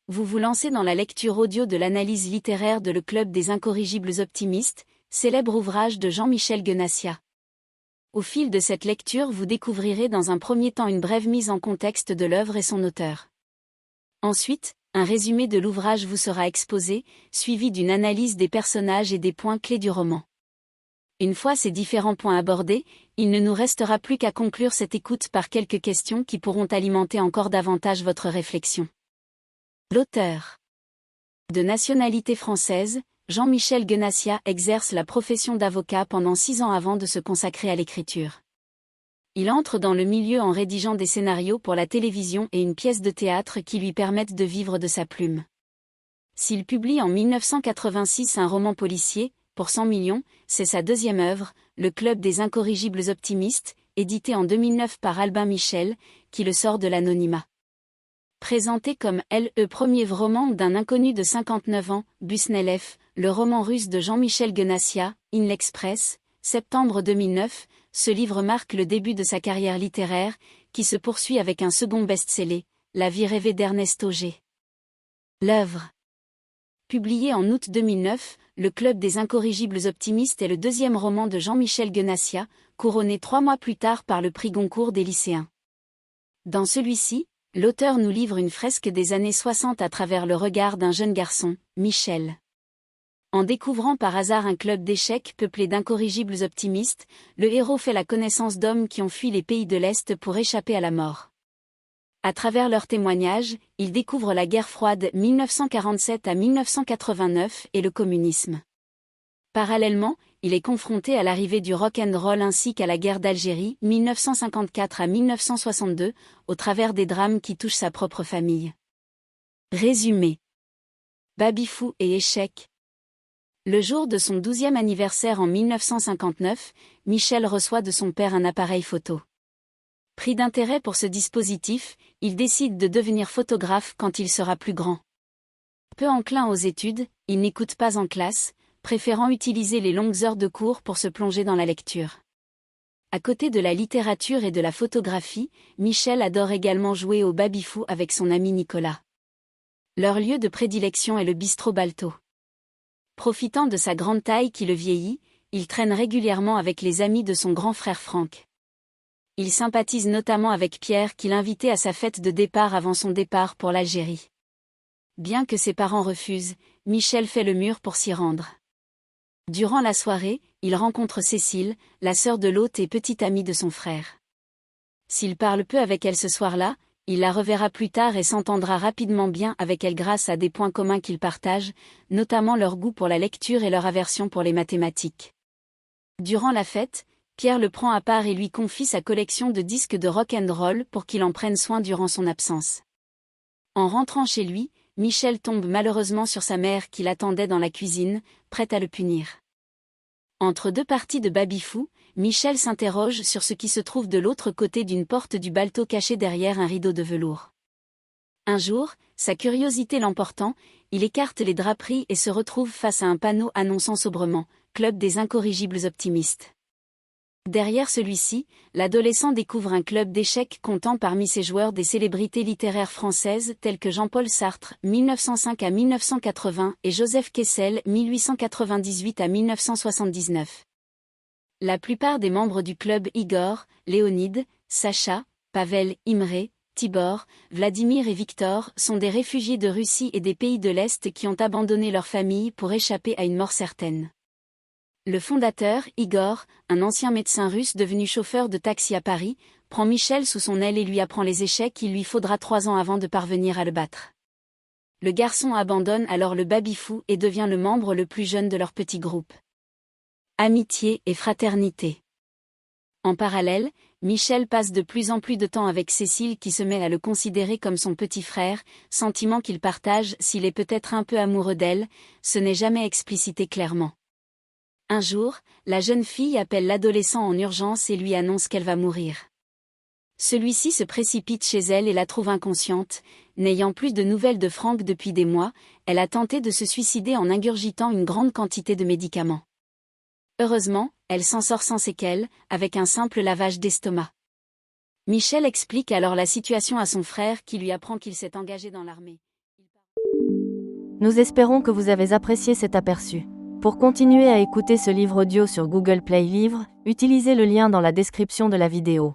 vous vous lancez dans la lecture audio de l'analyse littéraire de Le Club des Incorrigibles Optimistes, célèbre ouvrage de Jean-Michel Guenassia. Au fil de cette lecture, vous découvrirez dans un premier temps une brève mise en contexte de l'œuvre et son auteur. Ensuite, un résumé de l'ouvrage vous sera exposé, suivi d'une analyse des personnages et des points clés du roman. Une fois ces différents points abordés, il ne nous restera plus qu'à conclure cette écoute par quelques questions qui pourront alimenter encore davantage votre réflexion. L'auteur. De nationalité française, Jean-Michel Guenassia exerce la profession d'avocat pendant 6 ans avant de se consacrer à l'écriture. Il entre dans le milieu en rédigeant des scénarios pour la télévision et une pièce de théâtre qui lui permettent de vivre de sa plume. S'il publie en 1986 un roman policier, Pour 100 millions, c'est sa deuxième œuvre, Le Club des Incorrigibles Optimistes, édité en 2009 par Albin Michel, qui le sort de l'anonymat. Présenté comme le premier roman d'un inconnu de 59 ans, Busnelef, le roman russe de Jean-Michel Guenassia, In l'Express, septembre 2009, ce livre marque le début de sa carrière littéraire, qui se poursuit avec un second best-seller, La vie rêvée d'Ernest Auger. L'œuvre. Publié en août 2009, Le Club des Incorrigibles Optimistes est le deuxième roman de Jean-Michel Guenassia, couronné 3 mois plus tard par le prix Goncourt des lycéens. Dans celui-ci, l'auteur nous livre une fresque des années 60 à travers le regard d'un jeune garçon, Michel. En découvrant par hasard un club d'échecs peuplé d'incorrigibles optimistes, le héros fait la connaissance d'hommes qui ont fui les pays de l'Est pour échapper à la mort. À travers leurs témoignages, il découvre la guerre froide 1947 à 1989 et le communisme. Parallèlement, il est confronté à l'arrivée du rock'n'roll ainsi qu'à la guerre d'Algérie 1954 à 1962, au travers des drames qui touchent sa propre famille. Résumé. Baby-fou et échec. Le jour de son 12e anniversaire en 1959, Michel reçoit de son père un appareil photo. Pris d'intérêt pour ce dispositif, il décide de devenir photographe quand il sera plus grand. Peu enclin aux études, il n'écoute pas en classe, préférant utiliser les longues heures de cours pour se plonger dans la lecture. À côté de la littérature et de la photographie, Michel adore également jouer au baby-fou avec son ami Nicolas. Leur lieu de prédilection est le bistrot Balto. Profitant de sa grande taille qui le vieillit, il traîne régulièrement avec les amis de son grand frère Franck. Il sympathise notamment avec Pierre qui l'invitait à sa fête de départ avant son départ pour l'Algérie. Bien que ses parents refusent, Michel fait le mur pour s'y rendre. Durant la soirée, il rencontre Cécile, la sœur de l'hôte et petite amie de son frère. S'il parle peu avec elle ce soir-là, il la reverra plus tard et s'entendra rapidement bien avec elle grâce à des points communs qu'ils partagent, notamment leur goût pour la lecture et leur aversion pour les mathématiques. Durant la fête, Pierre le prend à part et lui confie sa collection de disques de rock'n'roll pour qu'il en prenne soin durant son absence. En rentrant chez lui, Michel tombe malheureusement sur sa mère qui l'attendait dans la cuisine, prête à le punir. Entre deux parties de baby-fou, Michel s'interroge sur ce qui se trouve de l'autre côté d'une porte du Balto cachée derrière un rideau de velours. Un jour, sa curiosité l'emportant, il écarte les draperies et se retrouve face à un panneau annonçant sobrement « Club des Incorrigibles Optimistes ». Derrière celui-ci, l'adolescent découvre un club d'échecs comptant parmi ses joueurs des célébrités littéraires françaises telles que Jean-Paul Sartre, 1905 à 1980, et Joseph Kessel, 1898 à 1979. La plupart des membres du club Igor, Léonide, Sacha, Pavel, Imre, Tibor, Vladimir et Victor sont des réfugiés de Russie et des pays de l'Est qui ont abandonné leur famille pour échapper à une mort certaine. Le fondateur, Igor, un ancien médecin russe devenu chauffeur de taxi à Paris, prend Michel sous son aile et lui apprend les échecs qu'il lui faudra 3 ans avant de parvenir à le battre. Le garçon abandonne alors le baby-fou et devient le membre le plus jeune de leur petit groupe. Amitié et fraternité. En parallèle, Michel passe de plus en plus de temps avec Cécile qui se met à le considérer comme son petit frère, sentiment qu'il partage s'il est peut-être un peu amoureux d'elle, ce n'est jamais explicité clairement. Un jour, la jeune fille appelle l'adolescent en urgence et lui annonce qu'elle va mourir. Celui-ci se précipite chez elle et la trouve inconsciente. N'ayant plus de nouvelles de Franck depuis des mois, elle a tenté de se suicider en ingurgitant une grande quantité de médicaments. Heureusement, elle s'en sort sans séquelles, avec un simple lavage d'estomac. Michel explique alors la situation à son frère qui lui apprend qu'il s'est engagé dans l'armée. Nous espérons que vous avez apprécié cet aperçu. Pour continuer à écouter ce livre audio sur Google Play Livres, utilisez le lien dans la description de la vidéo.